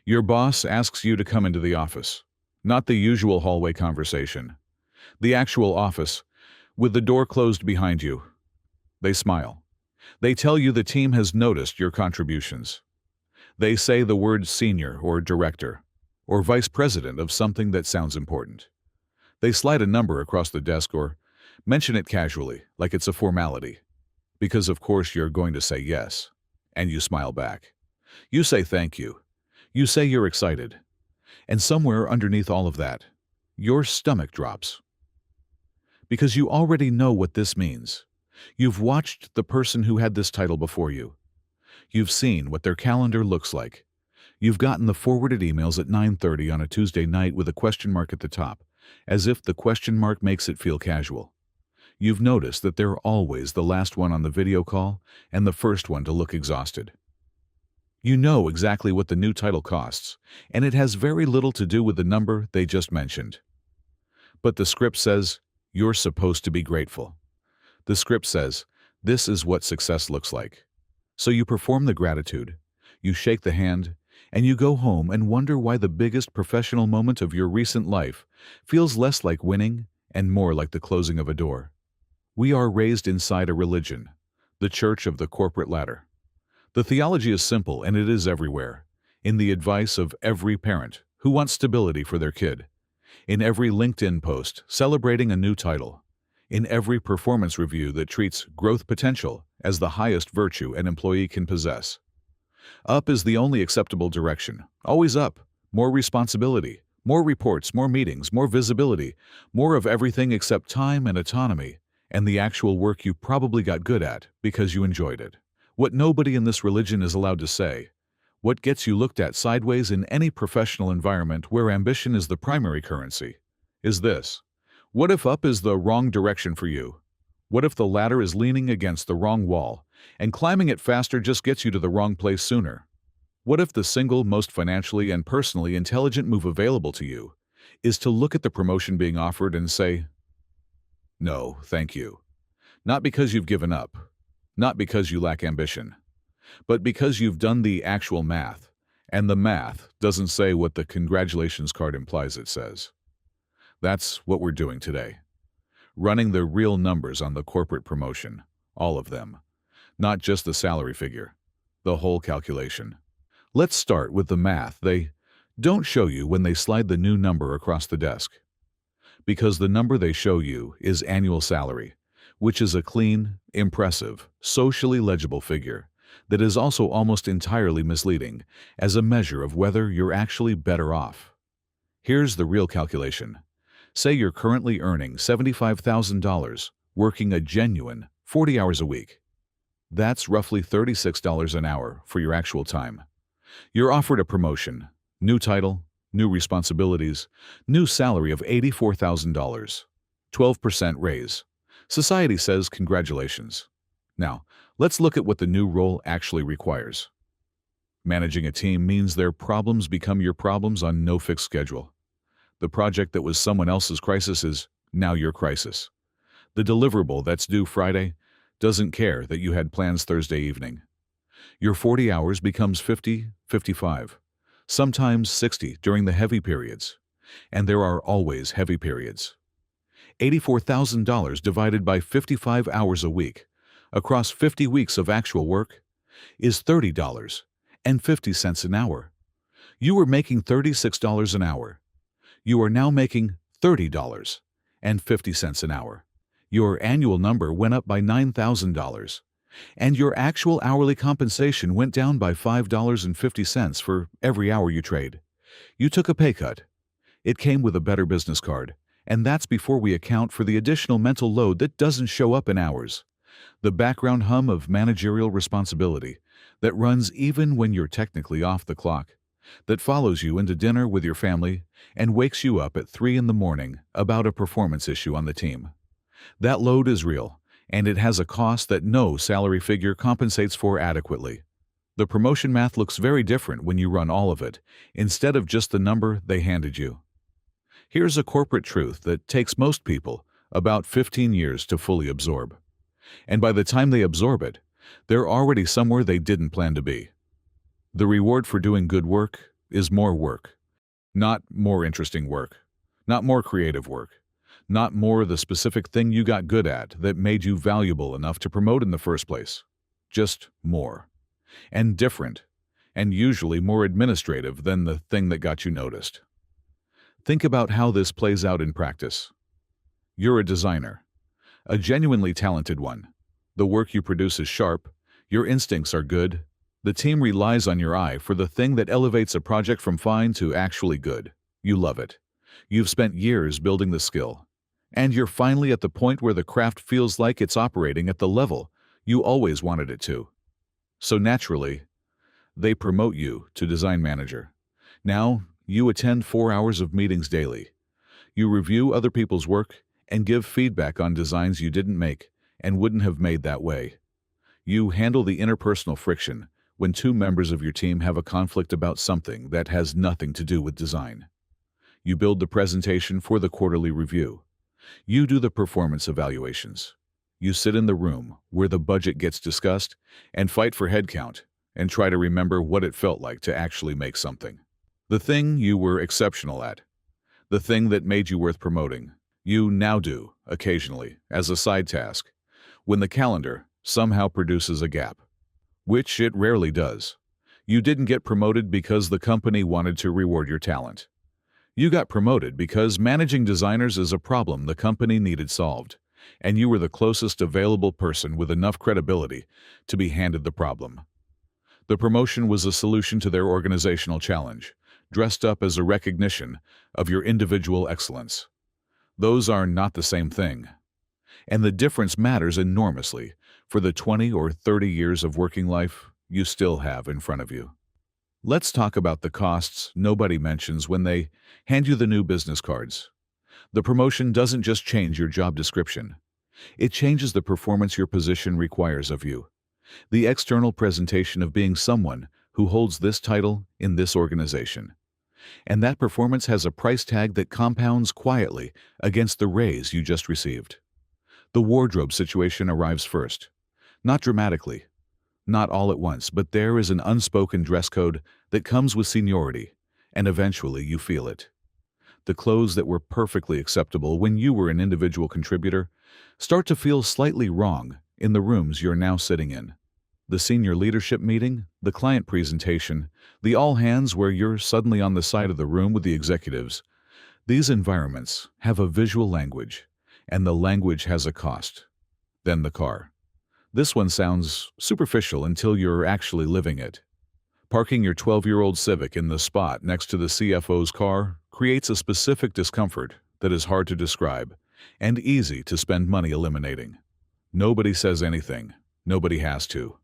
Your boss asks you to come into the office. Not the usual hallway conversation. The actual office, with the door closed behind you. They smile. They tell you the team has noticed your contributions. They say the word senior or director, or vice president of something that sounds important. They slide a number across the desk or mention it casually, like it's a formality. Because of course you're going to say yes. And you smile back. You say thank you. You say you're excited. And somewhere underneath all of that, your stomach drops. Because you already know what this means. You've watched the person who had this title before you. You've seen what their calendar looks like. You've gotten the forwarded emails at 9:30 on a Tuesday night with a question mark at the top, as if the question mark makes it feel casual. You've noticed that they're always the last one on the video call and the first one to look exhausted. You know exactly what the new title costs, and it has very little to do with the number they just mentioned. But the script says, you're supposed to be grateful. The script says, this is what success looks like. So you perform the gratitude, you shake the hand, and you go home and wonder why the biggest professional moment of your recent life feels less like winning and more like the closing of a door. We are raised inside a religion, the church of the corporate ladder. The theology is simple and it is everywhere, in the advice of every parent who wants stability for their kid, in every LinkedIn post celebrating a new title, in every performance review that treats growth potential as the highest virtue an employee can possess. Up is the only acceptable direction, always up, more responsibility, more reports, more meetings, more visibility, more of everything except time and autonomy, and the actual work you probably got good at because you enjoyed it. What nobody in this religion is allowed to say, what gets you looked at sideways in any professional environment where ambition is the primary currency, is this. What if up is the wrong direction for you? What if the ladder is leaning against the wrong wall, and climbing it faster just gets you to the wrong place sooner? What if the single most financially and personally intelligent move available to you is to look at the promotion being offered and say, no, thank you. Not because you've given up, not because you lack ambition, but because you've done the actual math, and the math doesn't say what the congratulations card implies it says. That's what we're doing today. Running the real numbers on the corporate promotion, all of them. Not just the salary figure, the whole calculation. Let's start with the math they don't show you when they slide the new number across the desk. Because the number they show you is annual salary, which is a clean, impressive, socially legible figure that is also almost entirely misleading as a measure of whether you're actually better off. Here's the real calculation. Say you're currently earning $75,000, working a genuine 40 hours a week. That's roughly $36 an hour for your actual time. You're offered a promotion, new title, new responsibilities, new salary of $84,000, 12% raise. Society says congratulations. Now, let's look at what the new role actually requires. Managing a team means their problems become your problems on no fixed schedule. The project that was someone else's crisis is now your crisis. The deliverable that's due Friday doesn't care that you had plans Thursday evening. Your 40 hours becomes 50, 55, sometimes 60 during the heavy periods. And there are always heavy periods. $84,000 divided by 55 hours a week, across 50 weeks of actual work, is $30.50 an hour. You were making $36 an hour. You are now making $30.50 an hour. Your annual number went up by $9,000, and your actual hourly compensation went down by $5.50 for every hour you trade. You took a pay cut. It came with a better business card, and that's before we account for the additional mental load that doesn't show up in hours. The background hum of managerial responsibility that runs even when you're technically off the clock, that follows you into dinner with your family and wakes you up at 3 in the morning about a performance issue on the team. That load is real, and it has a cost that no salary figure compensates for adequately. The promotion math looks very different when you run all of it, instead of just the number they handed you. Here's a corporate truth that takes most people about 15 years to fully absorb. And by the time they absorb it, they're already somewhere they didn't plan to be. The reward for doing good work is more work. Not more interesting work. Not more creative work. Not more the specific thing you got good at that made you valuable enough to promote in the first place. Just more. And different. And usually more administrative than the thing that got you noticed. Think about how this plays out in practice. You're a designer. A genuinely talented one. The work you produce is sharp. Your instincts are good. The team relies on your eye for the thing that elevates a project from fine to actually good. You love it. You've spent years building the skill. And you're finally at the point where the craft feels like it's operating at the level you always wanted it to. So naturally, they promote you to design manager. Now, you attend 4 hours of meetings daily. You review other people's work and give feedback on designs you didn't make and wouldn't have made that way. You handle the interpersonal friction when two members of your team have a conflict about something that has nothing to do with design. You build the presentation for the quarterly review. You do the performance evaluations. You sit in the room where the budget gets discussed and fight for headcount and try to remember what it felt like to actually make something. The thing you were exceptional at. The thing that made you worth promoting. You now do, occasionally, as a side task, when the calendar somehow produces a gap. Which it rarely does. You didn't get promoted because the company wanted to reward your talent. You got promoted because managing designers is a problem the company needed solved, and you were the closest available person with enough credibility to be handed the problem. The promotion was a solution to their organizational challenge, dressed up as a recognition of your individual excellence. Those are not the same thing. And the difference matters enormously for the 20 or 30 years of working life you still have in front of you. Let's talk about the costs nobody mentions when they hand you the new business cards. The promotion doesn't just change your job description. It changes the performance your position requires of you. The external presentation of being someone who holds this title in this organization. And that performance has a price tag that compounds quietly against the raise you just received. The wardrobe situation arrives first. Not dramatically, not all at once, but there is an unspoken dress code that comes with seniority, and eventually you feel it. The clothes that were perfectly acceptable when you were an individual contributor start to feel slightly wrong in the rooms you're now sitting in. The senior leadership meeting, the client presentation, the all-hands where you're suddenly on the side of the room with the executives. These environments have a visual language, and the language has a cost. Then the car. This one sounds superficial until you're actually living it. Parking your 12-year-old Civic in the spot next to the CFO's car creates a specific discomfort that is hard to describe and easy to spend money eliminating. Nobody says anything. Nobody has to.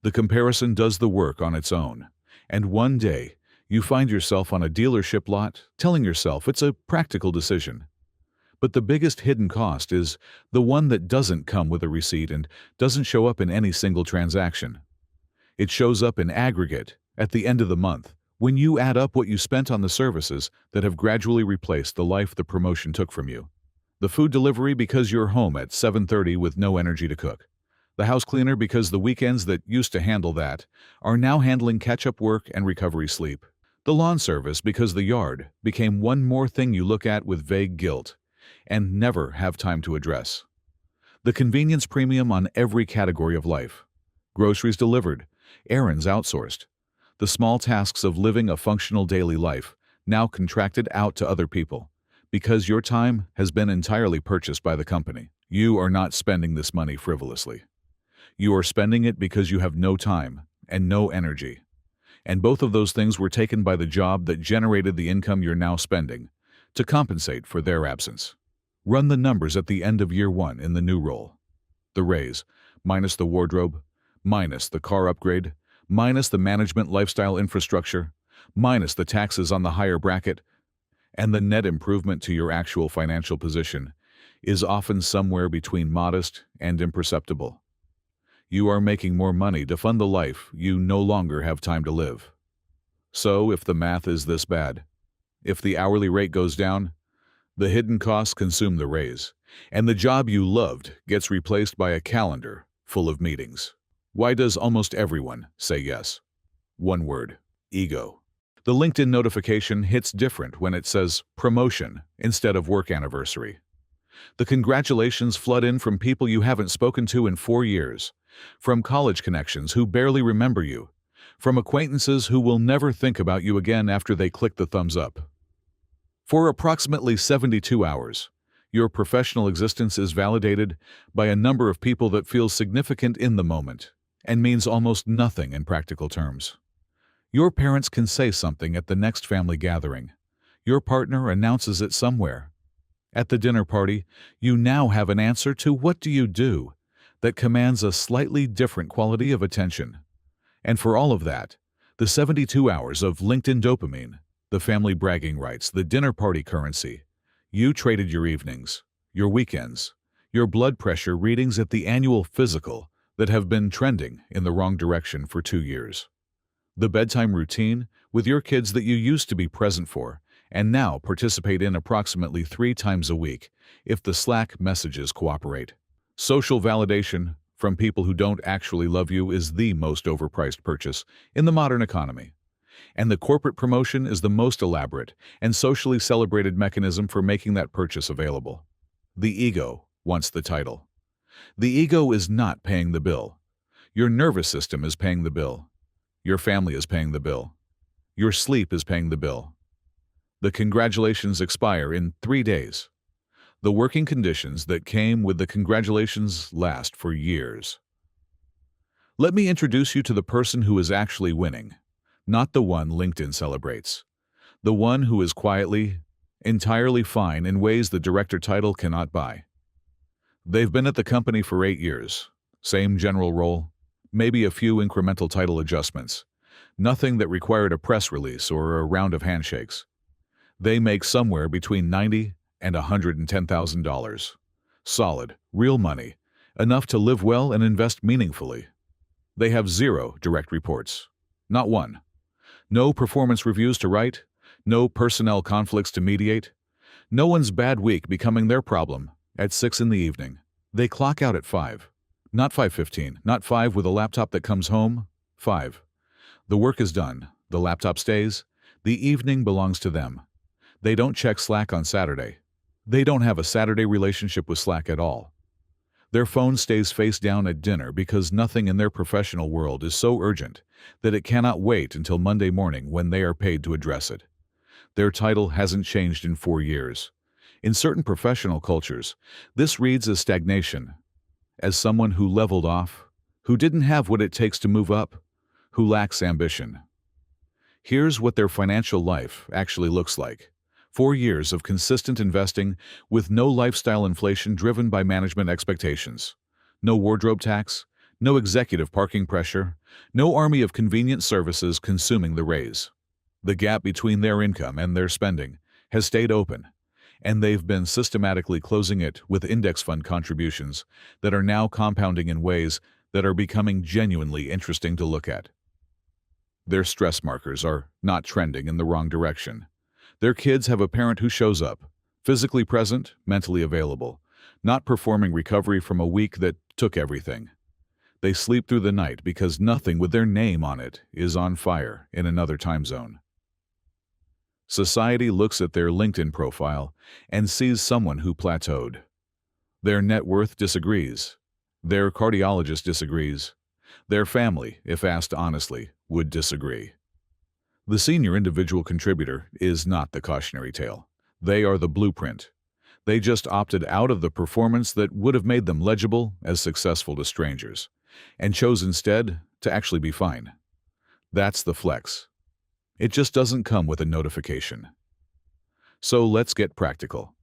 The comparison does the work on its own, and one day you find yourself on a dealership lot telling yourself it's a practical decision. But the biggest hidden cost is the one that doesn't come with a receipt and doesn't show up in any single transaction. It shows up in aggregate at the end of the month when you add up what you spent on the services that have gradually replaced the life the promotion took from you. The food delivery because you're home at 7:30 with no energy to cook. The house cleaner because the weekends that used to handle that are now handling catch-up work and recovery sleep. The lawn service because the yard became one more thing you look at with vague guilt and never have time to address. The convenience premium on every category of life. Groceries delivered, errands outsourced. The small tasks of living a functional daily life now contracted out to other people because your time has been entirely purchased by the company. You are not spending this money frivolously. You are spending it because you have no time and no energy. And both of those things were taken by the job that generated the income you're now spending to compensate for their absence. Run the numbers at the end of year one in the new role. The raise, minus the wardrobe, minus the car upgrade, minus the management lifestyle infrastructure, minus the taxes on the higher bracket, and the net improvement to your actual financial position is often somewhere between modest and imperceptible. You are making more money to fund the life you no longer have time to live. So if the math is this bad, if the hourly rate goes down, the hidden costs consume the raise, and the job you loved gets replaced by a calendar full of meetings. Why does almost everyone say yes? One word: ego. The LinkedIn notification hits different when it says promotion instead of work anniversary. The congratulations flood in from people you haven't spoken to in 4 years, from college connections who barely remember you, from acquaintances who will never think about you again after they click the thumbs up. For approximately 72 hours, your professional existence is validated by a number of people that feels significant in the moment and means almost nothing in practical terms. Your parents can say something at the next family gathering. Your partner announces it somewhere. At the dinner party, you now have an answer to what do you do that commands a slightly different quality of attention. And for all of that, the 72 hours of LinkedIn dopamine, the family bragging rights, the dinner party currency, you traded your evenings, your weekends, your blood pressure readings at the annual physical that have been trending in the wrong direction for 2 years. The bedtime routine with your kids that you used to be present for and now participate in approximately 3 times a week if the Slack messages cooperate. Social validation from people who don't actually love you is the most overpriced purchase in the modern economy. And the corporate promotion is the most elaborate and socially celebrated mechanism for making that purchase available. The ego wants the title. The ego is not paying the bill. Your nervous system is paying the bill. Your family is paying the bill. Your sleep is paying the bill. The congratulations expire in 3 days. The working conditions that came with the congratulations last for years. Let me introduce you to the person who is actually winning, not the one LinkedIn celebrates. The one who is quietly, entirely fine in ways the director title cannot buy. They've been at the company for 8 years. Same general role, maybe a few incremental title adjustments. Nothing that required a press release or a round of handshakes. They make somewhere between $90,000 and $110,000. Solid, real money, enough to live well and invest meaningfully. They have 0 direct reports. Not one. No performance reviews to write, no personnel conflicts to mediate. No one's bad week becoming their problem at 6 in the evening. They clock out at 5. Not 5:15, not 5 with a laptop that comes home, 5. The work is done, the laptop stays, the evening belongs to them. They don't check Slack on Saturday. They don't have a Saturday relationship with Slack at all. Their phone stays face down at dinner because nothing in their professional world is so urgent that it cannot wait until Monday morning when they are paid to address it. Their title hasn't changed in 4 years. In certain professional cultures, this reads as stagnation, as someone who leveled off, who didn't have what it takes to move up, who lacks ambition. Here's what their financial life actually looks like. 4 years of consistent investing with no lifestyle inflation driven by management expectations. No wardrobe tax, no executive parking pressure, no army of convenient services consuming the raise. The gap between their income and their spending has stayed open, and they've been systematically closing it with index fund contributions that are now compounding in ways that are becoming genuinely interesting to look at. Their stress markers are not trending in the wrong direction. Their kids have a parent who shows up, physically present, mentally available, not performing recovery from a week that took everything. They sleep through the night because nothing with their name on it is on fire in another time zone. Society looks at their LinkedIn profile and sees someone who plateaued. Their net worth disagrees. Their cardiologist disagrees. Their family, if asked honestly, would disagree. The senior individual contributor is not the cautionary tale. They are the blueprint. They just opted out of the performance that would have made them legible as successful to strangers, and chose instead to actually be fine. That's the flex. It just doesn't come with a notification. So let's get practical.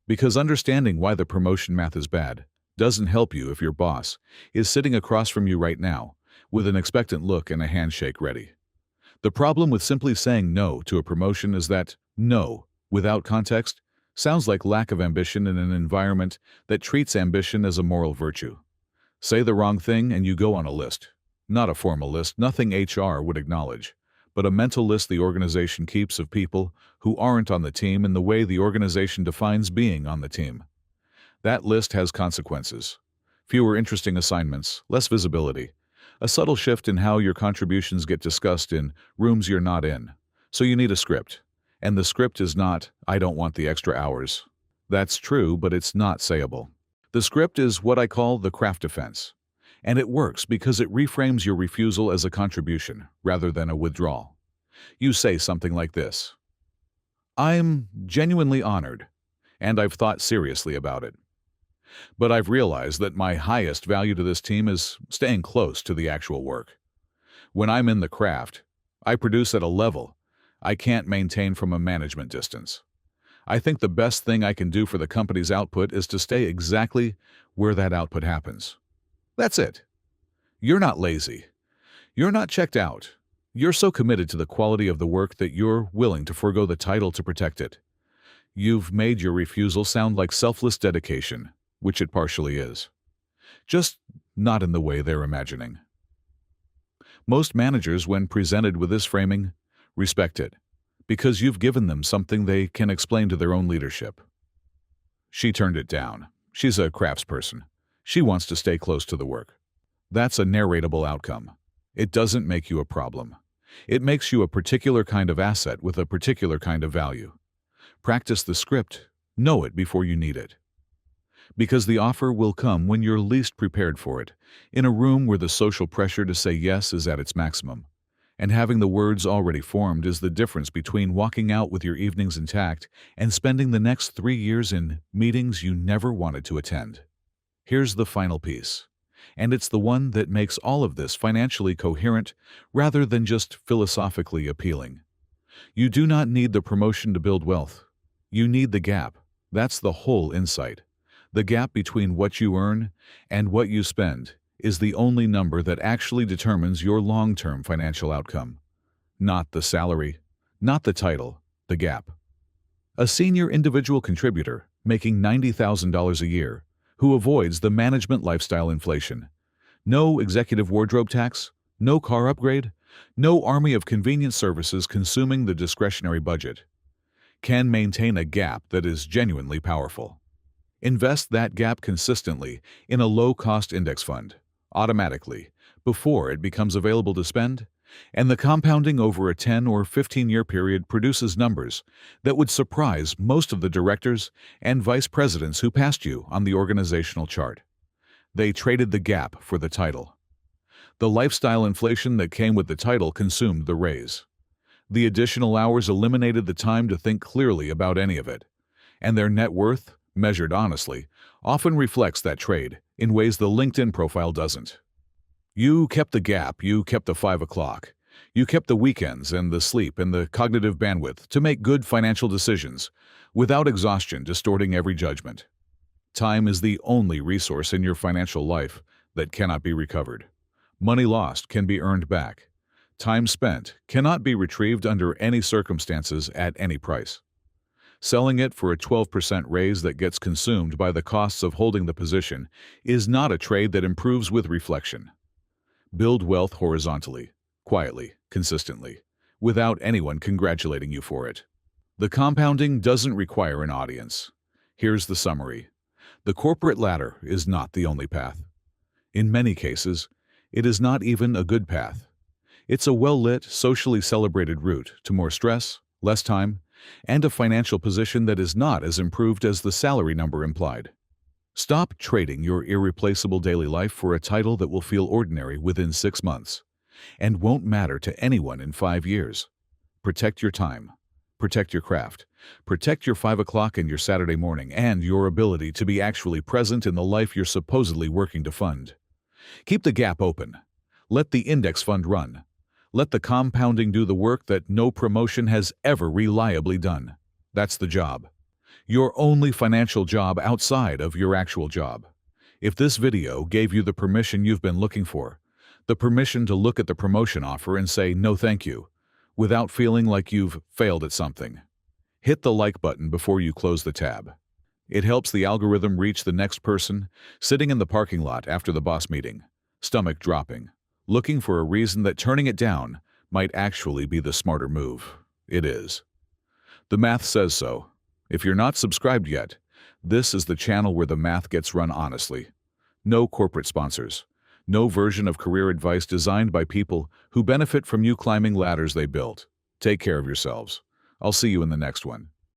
Because understanding why the promotion math is bad doesn't help you if your boss is sitting across from you right now with an expectant look and a handshake ready. The problem with simply saying no to a promotion is that no, without context, sounds like lack of ambition in an environment that treats ambition as a moral virtue. Say the wrong thing and you go on a list. Not a formal list, nothing HR would acknowledge, but a mental list the organization keeps of people who aren't on the team in the way the organization defines being on the team. That list has consequences. Fewer interesting assignments, less visibility, a subtle shift in how your contributions get discussed in rooms you're not in, So you need a script. And the script is not, "I don't want the extra hours." That's true, but it's not sayable. The script is what I call the craft defense. And it works because it reframes your refusal as a contribution rather than a withdrawal. You say something like this: "I'm genuinely honored, and I've thought seriously about it. But I've realized that my highest value to this team is staying close to the actual work. When I'm in the craft, I produce at a level I can't maintain from a management distance. I think the best thing I can do for the company's output is to stay exactly where that output happens." That's it. You're not lazy. You're not checked out. You're so committed to the quality of the work that you're willing to forego the title to protect it. You've made your refusal sound like selfless dedication, which it partially is. Just not in the way they're imagining. Most managers, when presented with this framing, respect it, because you've given them something they can explain to their own leadership. She turned it down. She's a craftsperson. She wants to stay close to the work. That's a narratable outcome. It doesn't make you a problem. It makes you a particular kind of asset with a particular kind of value. Practice the script. Know it before you need it. Because the offer will come when you're least prepared for it, in a room where the social pressure to say yes is at its maximum. And having the words already formed is the difference between walking out with your evenings intact and spending the next 3 years in meetings you never wanted to attend. Here's the final piece, and it's the one that makes all of this financially coherent rather than just philosophically appealing. You do not need the promotion to build wealth. You need the gap. That's the whole insight. The gap between what you earn and what you spend is the only number that actually determines your long-term financial outcome. Not the salary, not the title, the gap. A senior individual contributor making $90,000 a year who avoids the management lifestyle inflation. No executive wardrobe tax, no car upgrade, no army of convenience services consuming the discretionary budget. Can maintain a gap that is genuinely powerful. Invest that gap consistently in a low-cost index fund, automatically, before it becomes available to spend, and the compounding over a 10 or 15-year period produces numbers that would surprise most of the directors and vice presidents who passed you on the organizational chart. They traded the gap for the title. The lifestyle inflation that came with the title consumed the raise. The additional hours eliminated the time to think clearly about any of it, and their net worth, measured honestly, often reflects that trade in ways the LinkedIn profile doesn't. You kept the gap, you kept the 5 o'clock. You kept the weekends and the sleep and the cognitive bandwidth to make good financial decisions, without exhaustion distorting every judgment. Time is the only resource in your financial life that cannot be recovered. Money lost can be earned back. Time spent cannot be retrieved under any circumstances at any price. Selling it for a 12% raise that gets consumed by the costs of holding the position is not a trade that improves with reflection. Build wealth horizontally, quietly, consistently, without anyone congratulating you for it. The compounding doesn't require an audience. Here's the summary. The corporate ladder is not the only path. In many cases, it is not even a good path. It's a well-lit, socially celebrated route to more stress, less time, and a financial position that is not as improved as the salary number implied. Stop trading your irreplaceable daily life for a title that will feel ordinary within 6 months and won't matter to anyone in 5 years. Protect your time. Protect your craft. Protect your 5 o'clock and your Saturday morning and your ability to be actually present in the life you're supposedly working to fund. Keep the gap open. Let the index fund run. Let the compounding do the work that no promotion has ever reliably done. That's the job. Your only financial job outside of your actual job. If this video gave you the permission you've been looking for, the permission to look at the promotion offer and say no thank you, without feeling like you've failed at something, hit the like button before you close the tab. It helps the algorithm reach the next person sitting in the parking lot after the boss meeting, stomach dropping, looking for a reason that turning it down might actually be the smarter move. It is. The math says so. If you're not subscribed yet, this is the channel where the math gets run honestly. No corporate sponsors. No version of career advice designed by people who benefit from you climbing ladders they built. Take care of yourselves. I'll see you in the next one.